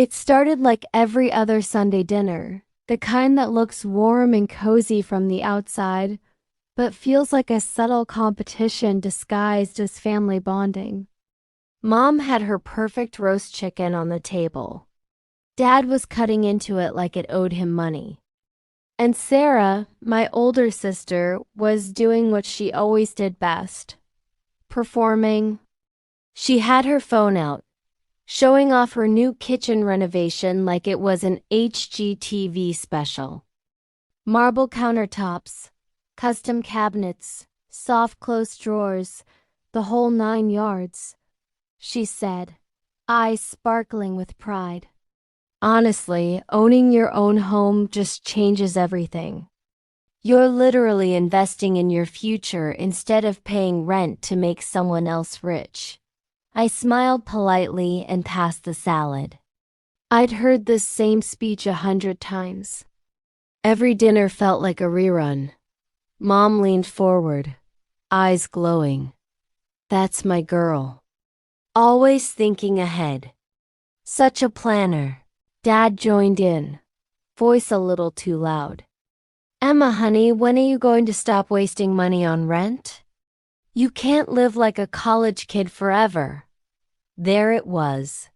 It started like every other Sunday dinner, the kind that looks warm and cozy from the outside, but feels like a subtle competition disguised as family bonding. Mom had her perfect roast chicken on the table. Dad was cutting into it like it owed him money. And Sarah, my older sister, was doing what she always did best, performing. She had her phone out, showing off her new kitchen renovation like it was an HGTV special. Marble countertops, custom cabinets, soft close drawers, the whole 9 yards, she said, eyes sparkling with pride. Honestly, owning your own home just changes everything. You're literally investing in your future instead of paying rent to make someone else rich. I smiled politely and passed the salad. I'd heard this same speech 100 times. Every dinner felt like a rerun. Mom leaned forward, eyes glowing. That's my girl. Always thinking ahead. Such a planner. Dad joined in, voice a little too loud. Emma, honey, when are you going to stop wasting money on rent? You can't live like a college kid forever. There it was.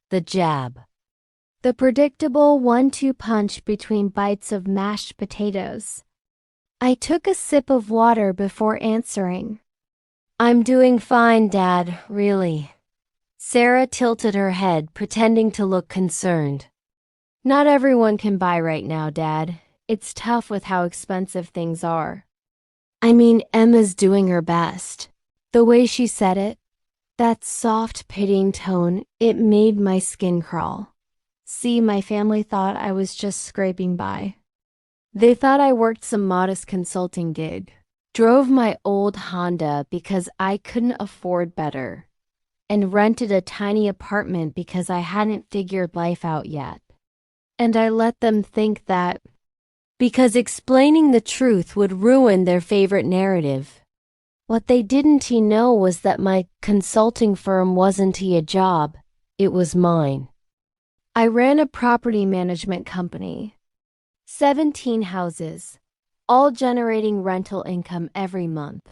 The jab. The predictable 1-2 punch between bites of mashed potatoes. I took a sip of water before answering. I'm doing fine, Dad, really. Sarah tilted her head, pretending to look concerned. Not everyone can buy right now, Dad. It's tough with how expensive things are. I mean, Emma's doing her best. The way she said it, that soft, pitying tone, it made my skin crawl. See, my family thought I was just scraping by. They thought I worked some modest consulting gig, drove my old Honda because I couldn't afford better, and rented a tiny apartment because I hadn't figured life out yet. And I let them think that because explaining the truth would ruin their favorite narrative. What they didn't know was that my consulting firm wasn't a job, it was mine. I ran a property management company. 17 houses, all generating rental income every month.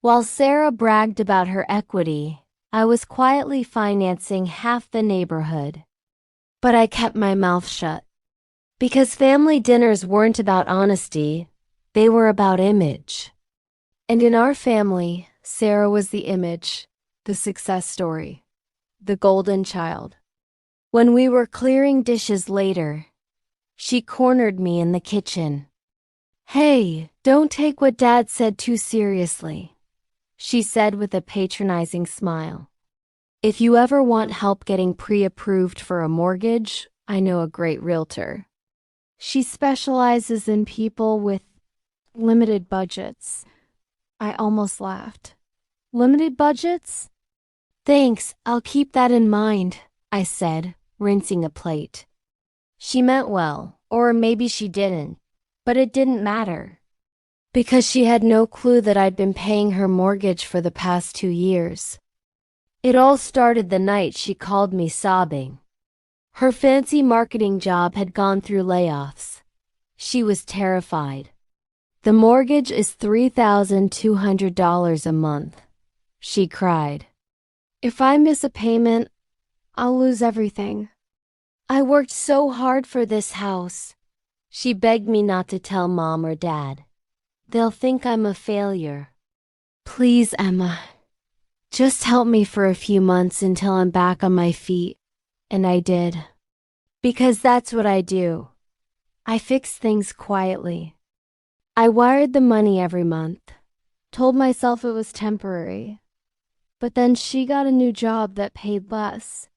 While Sarah bragged about her equity, I was quietly financing half the neighborhood. But I kept my mouth shut. Because family dinners weren't about honesty, they were about image. And in our family, Sarah was the image, the success story, the golden child. When we were clearing dishes later, she cornered me in the kitchen. Hey, don't take what Dad said too seriously, she said with a patronizing smile. If you ever want help getting pre-approved for a mortgage, I know a great realtor. She specializes in people with limited budgets. I almost laughed. Limited budgets? Thanks, I'll keep that in mind, I said, rinsing a plate. She meant well, or maybe she didn't, but it didn't matter. Because she had no clue that I'd been paying her mortgage for the past 2 years. It all started the night she called me sobbing. Her fancy marketing job had gone through layoffs. She was terrified. The mortgage is $3,200 a month, she cried. If I miss a payment, I'll lose everything. I worked so hard for this house. She begged me not to tell Mom or Dad. They'll think I'm a failure. Please, Emma. Just help me for a few months until I'm back on my feet. And I did. Because that's what I do. I fix things quietly. I wired the money every month, told myself it was temporary. But then she got a new job that paid less.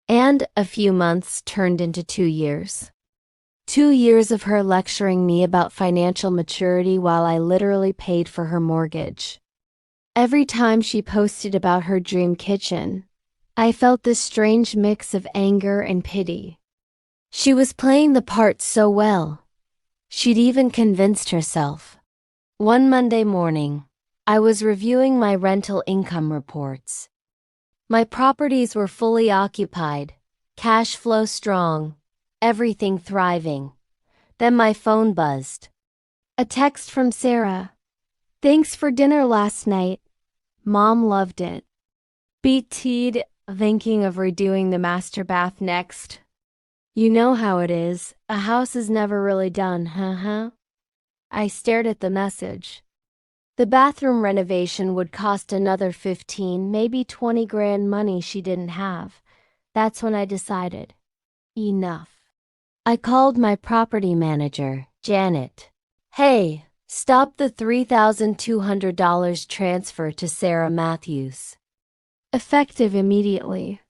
And a few months turned into 2 years. 2 years of her lecturing me about financial maturity while I literally paid for her mortgage. Every time she posted about her dream kitchen, I felt this strange mix of anger and pity. She was playing the part so well. She'd even convinced herself. One Monday morning, I was reviewing my rental income reports. My properties were fully occupied, Cash flow strong. Everything thriving. Then my phone buzzed. A text from Sarah. Thanks for dinner last night. Mom loved it. BT'd, thinking of redoing the master bath next. You know how it is. A house is never really done, huh? I stared at the message. The bathroom renovation would cost another 15, maybe 20 grand, money she didn't have. That's when I decided. Enough. I called my property manager, Janet. Hey, stop the $3,200 transfer to Sarah Matthews. Effective immediately.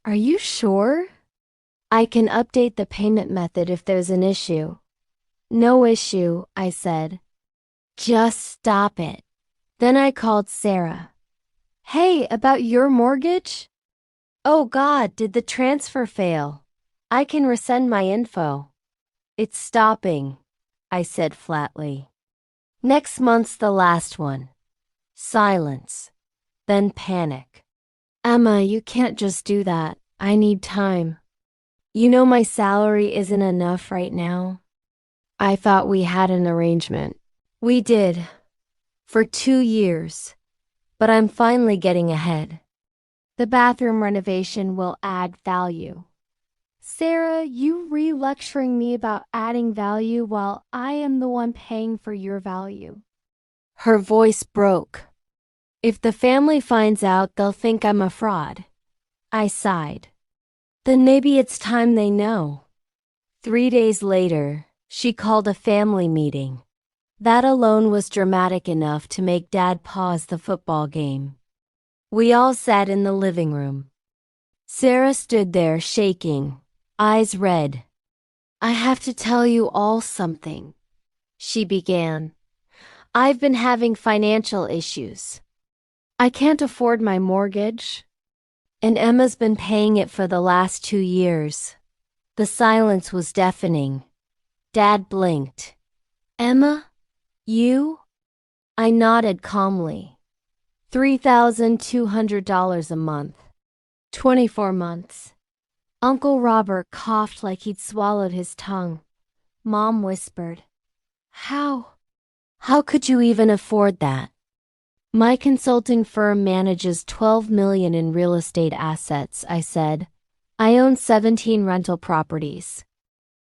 Are you sure? I can update the payment method if there's an issue. No issue, I said. Just stop it. Then I called Sarah. Hey, about your mortgage? Oh God, did the transfer fail? I can resend my info. It's stopping, I said flatly. Next month's the last one. Silence. Then panic. Emma, you can't just do that. I need time. You know my salary isn't enough right now. I thought we had an arrangement. We did. For 2 years. But I'm finally getting ahead. The bathroom renovation will add value. Sarah, you re-lecturing me about adding value while I am the one paying for your value. Her voice broke. If the family finds out, they'll think I'm a fraud. I sighed. Then maybe it's time they know. 3 days later, she called a family meeting. That alone was dramatic enough to make Dad pause the football game. We all sat in the living room. Sarah stood there shaking, eyes red. I have to tell you all something, she began. I've been having financial issues. I can't afford my mortgage, and Emma's been paying it for the last 2 years. The silence was deafening. Dad blinked. Emma? You? I nodded calmly. $3,200 a month. 24 months. Uncle Robert coughed like he'd swallowed his tongue. Mom whispered, How could you even afford that? My consulting firm manages $12 million in real estate assets, I said. I own 17 rental properties.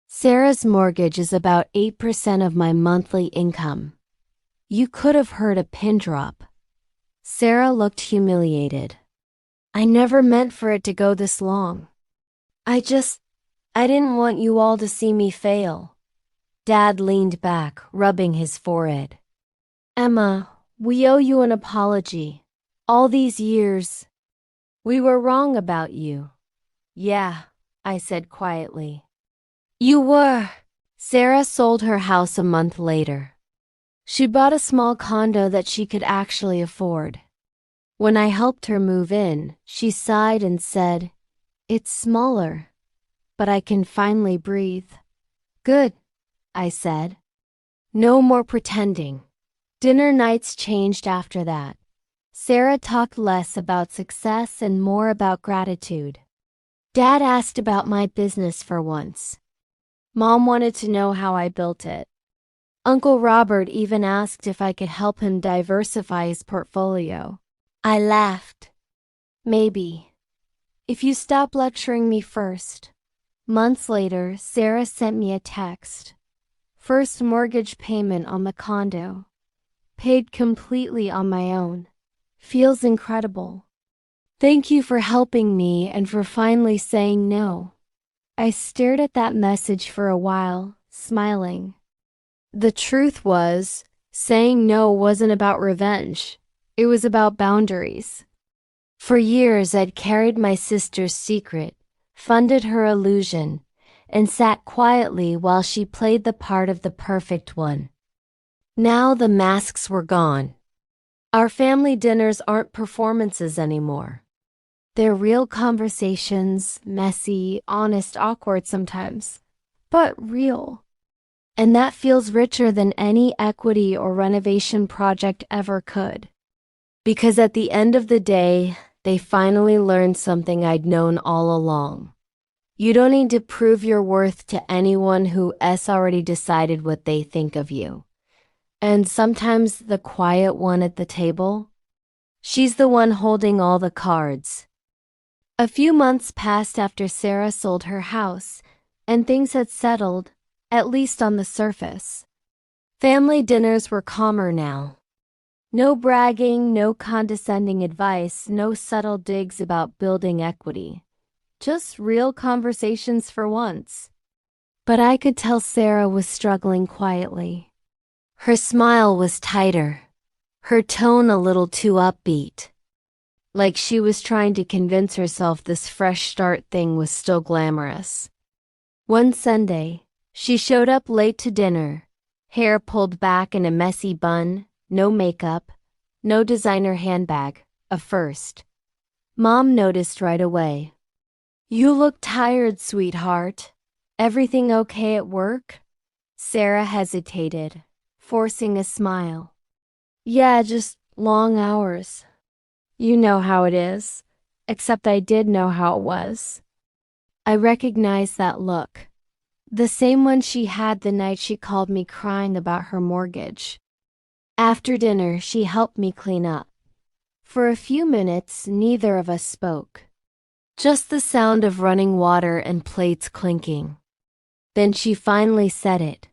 Sarah's mortgage is about 8% of my monthly income. You could have heard a pin drop. Sarah looked humiliated. I never meant for it to go this long. I didn't want you all to see me fail. Dad leaned back, rubbing his forehead. Emma, we owe you an apology. All these years, we were wrong about you. Yeah, I said quietly. You were. Sarah sold her house a month later. She bought a small condo that she could actually afford. When I helped her move in, she sighed and said, It's smaller, but I can finally breathe. Good, I said. No more pretending. Dinner nights changed after that. Sarah talked less about success and more about gratitude. Dad asked about my business for once. Mom wanted to know how I built it. Uncle Robert even asked if I could help him diversify his portfolio. I laughed. Maybe. If you stop lecturing me first. Months later, Sarah sent me a text. First mortgage payment on the condo. Paid completely on my own. Feels incredible. Thank you for helping me and for finally saying no. I stared at that message for a while, smiling. The truth was, saying no wasn't about revenge. It was about boundaries. For years, I'd carried my sister's secret, funded her illusion, and sat quietly while she played the part of the perfect one. Now the masks were gone. Our family dinners aren't performances anymore. They're real conversations, messy, honest, awkward sometimes, but real. And that feels richer than any equity or renovation project ever could. Because at the end of the day, they finally learned something I'd known all along. You don't need to prove your worth to anyone who has already decided what they think of you. And sometimes the quiet one at the table, she's the one holding all the cards. A few months passed after Sarah sold her house, and things had settled, at least on the surface. Family dinners were calmer now. No bragging, no condescending advice, no subtle digs about building equity. Just real conversations for once. But I could tell Sarah was struggling quietly. Her smile was tighter, her tone a little too upbeat. Like she was trying to convince herself this fresh start thing was still glamorous. One Sunday, she showed up late to dinner, hair pulled back in a messy bun, no makeup, no designer handbag, a first. Mom noticed right away. "You look tired, sweetheart. Everything okay at work?" Sarah hesitated, forcing a smile. "Yeah, just long hours. You know how it is, except I did know how it was." I recognized that look, the same one she had the night she called me crying about her mortgage. After dinner, she helped me clean up. For a few minutes, neither of us spoke. Just the sound of running water and plates clinking. Then she finally said it.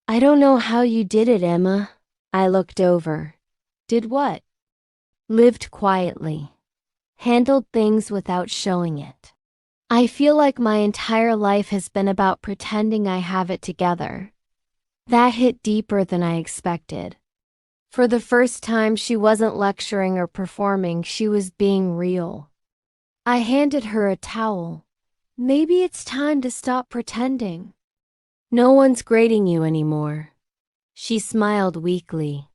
"I don't know how you did it, Emma." I looked over. Did what? Lived quietly. Handled things without showing it. I feel like my entire life has been about pretending I have it together. That hit deeper than I expected. For the first time, she wasn't lecturing or performing, she was being real. I handed her a towel. "Maybe it's time to stop pretending." "No one's grading you anymore." She smiled weakly.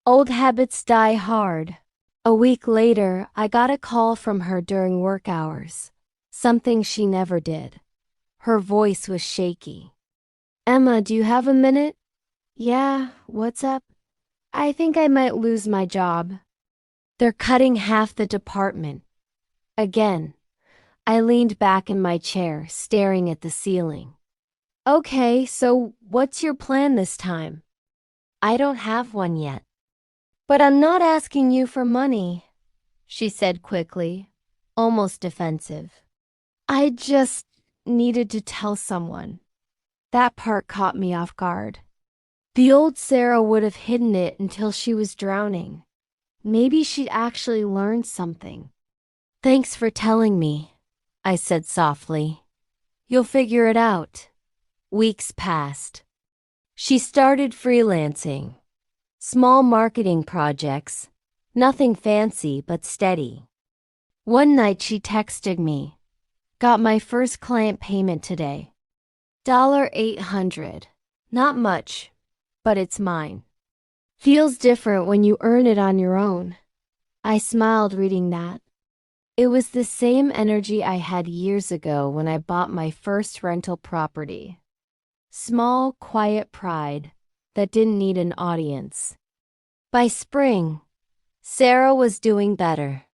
"Old habits die hard." A week later, I got a call from her during work hours. Something she never did. Her voice was shaky. "Emma, do you have a minute?" "Yeah, what's up?" "I think I might lose my job. They're cutting half the department." Again, I leaned back in my chair, staring at the ceiling. "Okay, so what's your plan this time?" "I don't have one yet." "But I'm not asking you for money," she said quickly, almost defensive. "I just needed to tell someone." That part caught me off guard. The old Sarah would have hidden it until she was drowning. Maybe she'd actually learned something. "Thanks for telling me," I said softly. "You'll figure it out." Weeks passed. She started freelancing. Small marketing projects. Nothing fancy, but steady. One night she texted me. "Got my first client payment today. $800. Not much, but it's mine. Feels different when you earn it on your own." I smiled reading that. It was the same energy I had years ago when I bought my first rental property. Small, quiet pride that didn't need an audience. By spring, Sarah was doing better.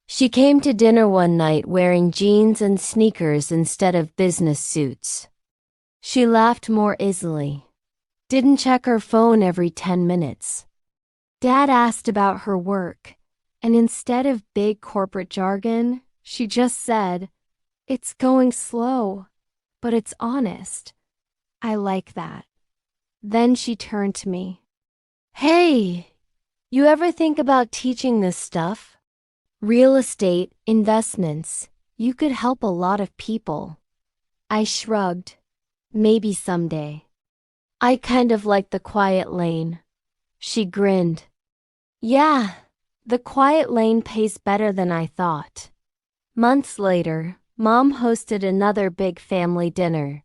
She came to dinner one night wearing jeans and sneakers instead of business suits. She laughed more easily. Didn't check her phone every 10 minutes. Dad asked about her work, and instead of big corporate jargon, she just said, "It's going slow, but it's honest." I like that. Then she turned to me. "Hey, you ever think about teaching this stuff? Real estate, investments. You could help a lot of people." I shrugged. Maybe someday. I kind of like the quiet lane. She grinned. "Yeah, the quiet lane pays better than I thought." Months later, Mom hosted another big family dinner.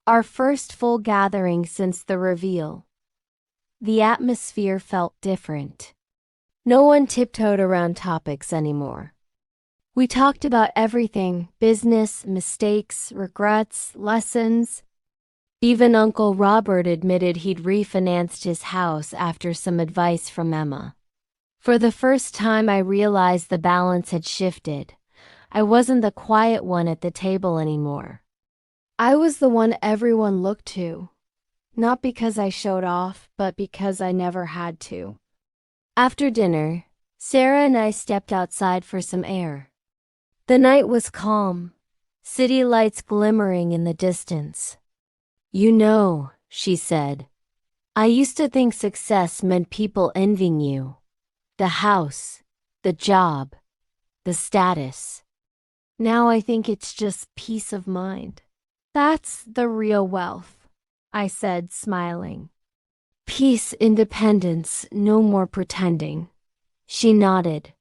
Our first full gathering since the reveal. The atmosphere felt different. No one tiptoed around topics anymore. We talked about everything: business, mistakes, regrets, lessons. Even Uncle Robert admitted he'd refinanced his house after some advice from Emma. For the first time, I realized the balance had shifted. I wasn't the quiet one at the table anymore. I was the one everyone looked to, not because I showed off, but because I never had to. After dinner, Sarah and I stepped outside for some air. The night was calm, city lights glimmering in the distance. You know, she said, I used to think success meant people envying you. The house, the job, the status. Now I think it's just peace of mind. That's the real wealth, I said, smiling. Peace, independence, no more pretending. She nodded.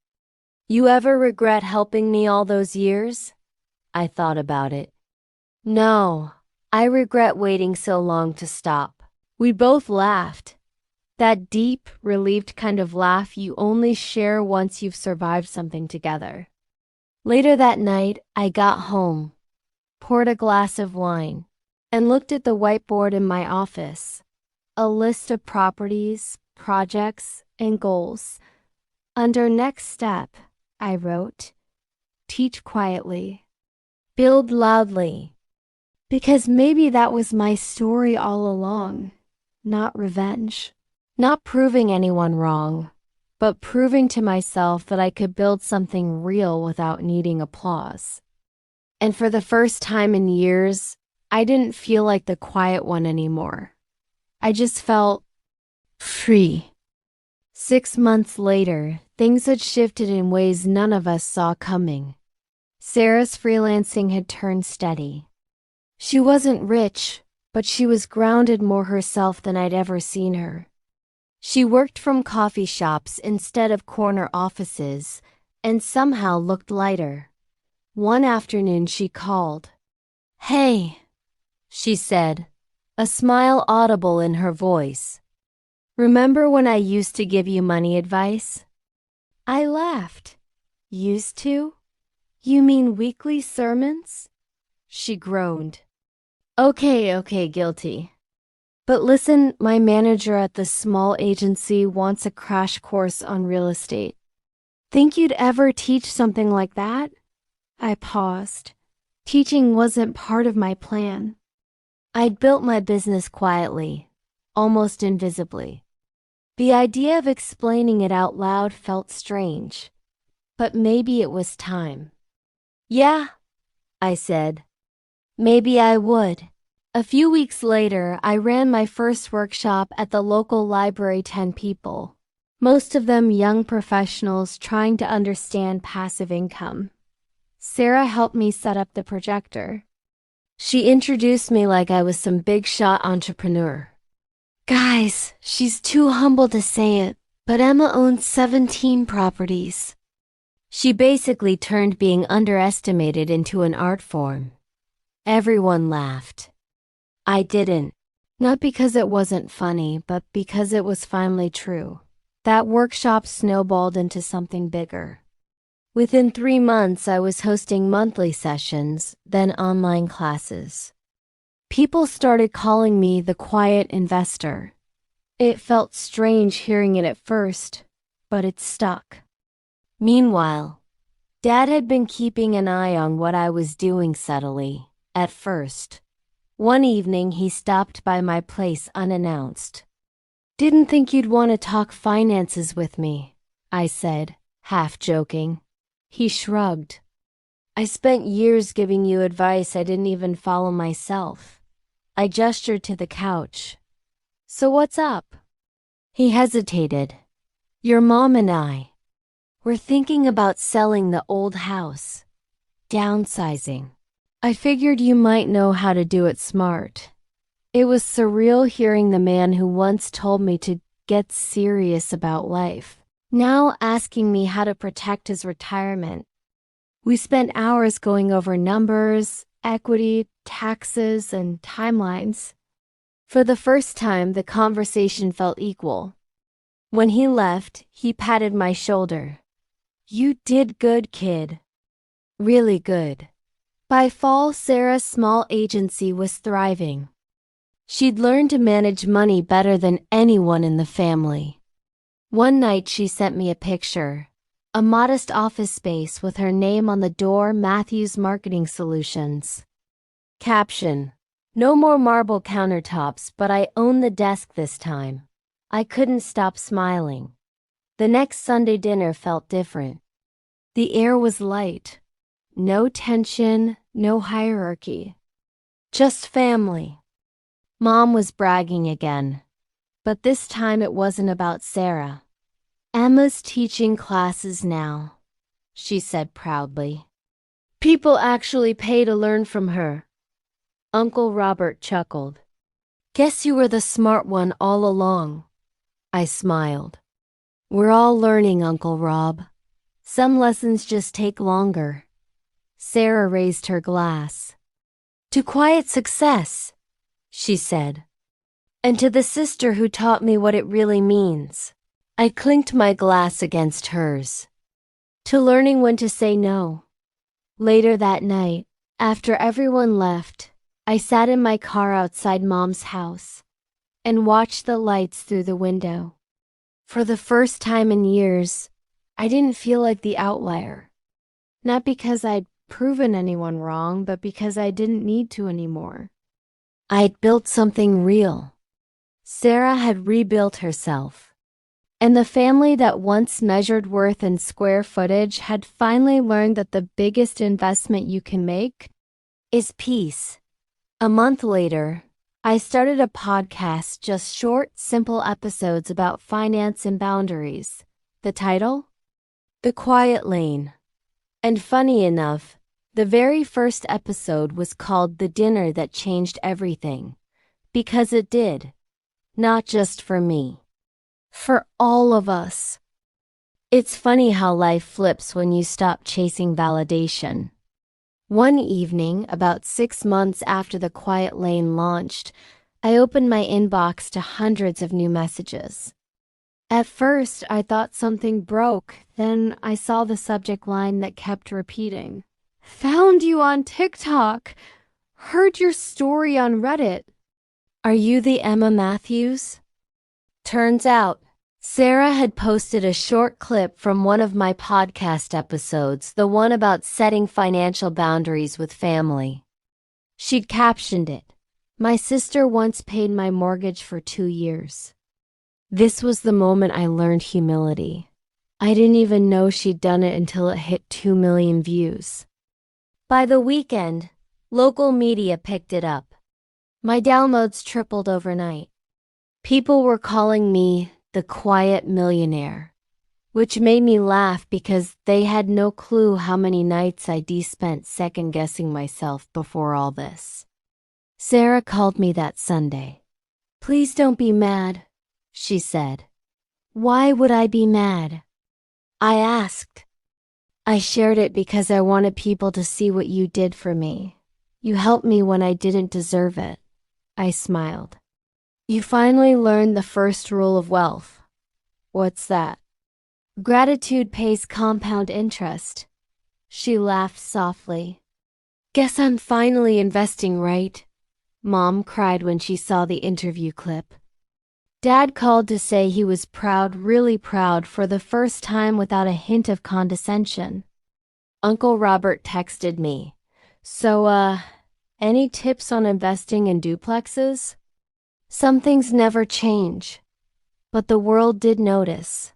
You ever regret helping me all those years? I thought about it. No, I regret waiting so long to stop. We both laughed. That deep, relieved kind of laugh you only share once you've survived something together. Later that night, I got home, poured a glass of wine, and looked at the whiteboard in my office. A list of properties, projects, and goals. Under next step, I wrote, teach quietly, build loudly. Because maybe that was my story all along. Not revenge. Not proving anyone wrong, but proving to myself that I could build something real without needing applause. And for the first time in years, I didn't feel like the quiet one anymore. I just felt free. 6 months later, things had shifted in ways none of us saw coming. Sarah's freelancing had turned steady. She wasn't rich, but she was grounded more herself than I'd ever seen her. She worked from coffee shops instead of corner offices, and somehow looked lighter. One afternoon she called. Hey, she said, a smile audible in her voice. Remember when I used to give you money advice? I laughed. Used to? You mean weekly sermons? She groaned. Okay, guilty. But listen, my manager at the small agency wants a crash course on real estate. Think you'd ever teach something like that? I paused. Teaching wasn't part of my plan. I'd built my business quietly, almost invisibly. The idea of explaining it out loud felt strange, but maybe it was time. Yeah, I said. Maybe I would. A few weeks later, I ran my first workshop at the local library. 10 people, most of them young professionals trying to understand passive income. Sarah helped me set up the projector. She introduced me like I was some big shot entrepreneur. Guys, she's too humble to say it, but Emma owns 17 properties. She basically turned being underestimated into an art form. Everyone laughed. I didn't. Not because it wasn't funny, but because it was finally true. That workshop snowballed into something bigger. Within 3 months, I was hosting monthly sessions, then online classes. People started calling me the quiet investor. It felt strange hearing it at first, but it stuck. Meanwhile, Dad had been keeping an eye on what I was doing subtly, at first. One evening, he stopped by my place unannounced. Didn't think you'd want to talk finances with me, I said, half joking. He shrugged. I spent years giving you advice I didn't even follow myself. I gestured to the couch. So what's up? He hesitated. Your mom and I. We're thinking about selling the old house. Downsizing. I figured you might know how to do it smart. It was surreal hearing the man who once told me to get serious about life, now asking me how to protect his retirement. We spent hours going over numbers, equity, taxes, and timelines. For the first time, the conversation felt equal. When he left, he patted my shoulder. You did good, kid. Really good. By fall, Sarah's small agency was thriving. She'd learned to manage money better than anyone in the family. One night she sent me a picture. A modest office space with her name on the door, Matthews Marketing Solutions. Caption: No more marble countertops, but I own the desk this time. I couldn't stop smiling. The next Sunday dinner felt different. The air was light. No tension, no hierarchy. Just family. Mom was bragging again. But this time it wasn't about Sarah. Emma's teaching classes now, she said proudly. People actually pay to learn from her. Uncle Robert chuckled. Guess you were the smart one all along. I smiled. We're all learning, Uncle Rob. Some lessons just take longer. Sarah raised her glass. To quiet success, she said. And to the sister who taught me what it really means. I clinked my glass against hers. To learning when to say no. Later that night, after everyone left, I sat in my car outside Mom's house and watched the lights through the window. For the first time in years, I didn't feel like the outlier. Not because I'd proven anyone wrong, but because I didn't need to anymore. I'd built something real. Sarah had rebuilt herself. And the family that once measured worth in square footage had finally learned that the biggest investment you can make is peace. A month later, I started a podcast, just short, simple episodes about finance and boundaries. The title? The Quiet Lane. And funny enough, the very first episode was called The Dinner That Changed Everything. Because it did. Not just for me. For all of us. It's funny how life flips when you stop chasing validation. One evening, about 6 months after The Quiet Lane launched, I opened my inbox to hundreds of new messages. At first, I thought something broke, then I saw the subject line that kept repeating. Found you on TikTok. Heard your story on Reddit. Are you the Emma Matthews? Turns out, Sarah had posted a short clip from one of my podcast episodes, the one about setting financial boundaries with family. She'd captioned it, My sister once paid my mortgage for 2 years. This was the moment I learned humility. I didn't even know she'd done it until it hit 2 million views. By the weekend, local media picked it up. My downloads tripled overnight. People were calling me the quiet millionaire, which made me laugh because they had no clue how many nights I'd spent second-guessing myself before all this. Sarah called me that Sunday. Please don't be mad, she said. Why would I be mad? I asked. I shared it because I wanted people to see what you did for me. You helped me when I didn't deserve it. I smiled. You finally learned the first rule of wealth. What's that? Gratitude pays compound interest. She laughed softly. Guess I'm finally investing, right? Mom cried when she saw the interview clip. Dad called to say he was proud, really proud, for the first time without a hint of condescension. Uncle Robert texted me. So, any tips on investing in duplexes? Some things never change, but the world did notice.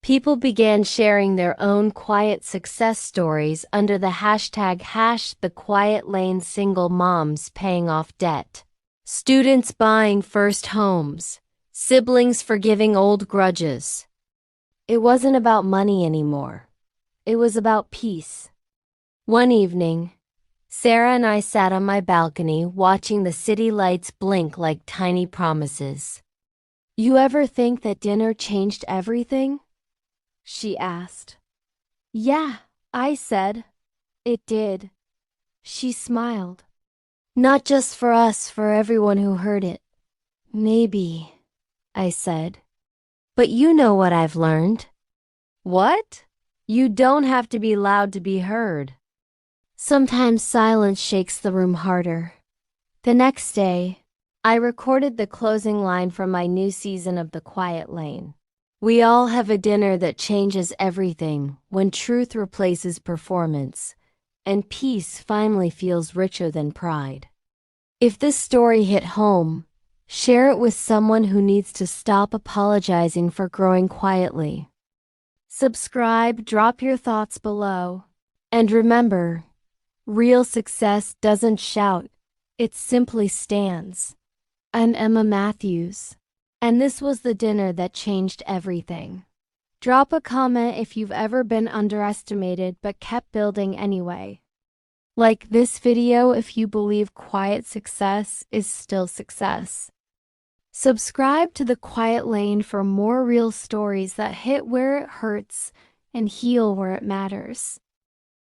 People began sharing their own quiet success stories under the hashtag #TheQuietLane single moms paying off debt, students buying first homes, siblings forgiving old grudges. It wasn't about money anymore. It was about peace. One evening, Sarah and I sat on my balcony watching the city lights blink like tiny promises. You ever think that dinner changed everything? She asked. Yeah, I said. It did. She smiled. Not just for us, for everyone who heard it. Maybe, I said. But you know what I've learned. What? You don't have to be loud to be heard. Sometimes silence shakes the room harder. The next day, I recorded the closing line from my new season of The Quiet Lane. We all have a dinner that changes everything when truth replaces performance, and peace finally feels richer than pride. If this story hit home, share it with someone who needs to stop apologizing for growing quietly. Subscribe, drop your thoughts below. And remember, real success doesn't shout, it simply stands. I'm Emma Matthews, and this was the dinner that changed everything. Drop a comment if you've ever been underestimated but kept building anyway. Like this video if you believe quiet success is still success. Subscribe to The Quiet Lane for more real stories that hit where it hurts and heal where it matters.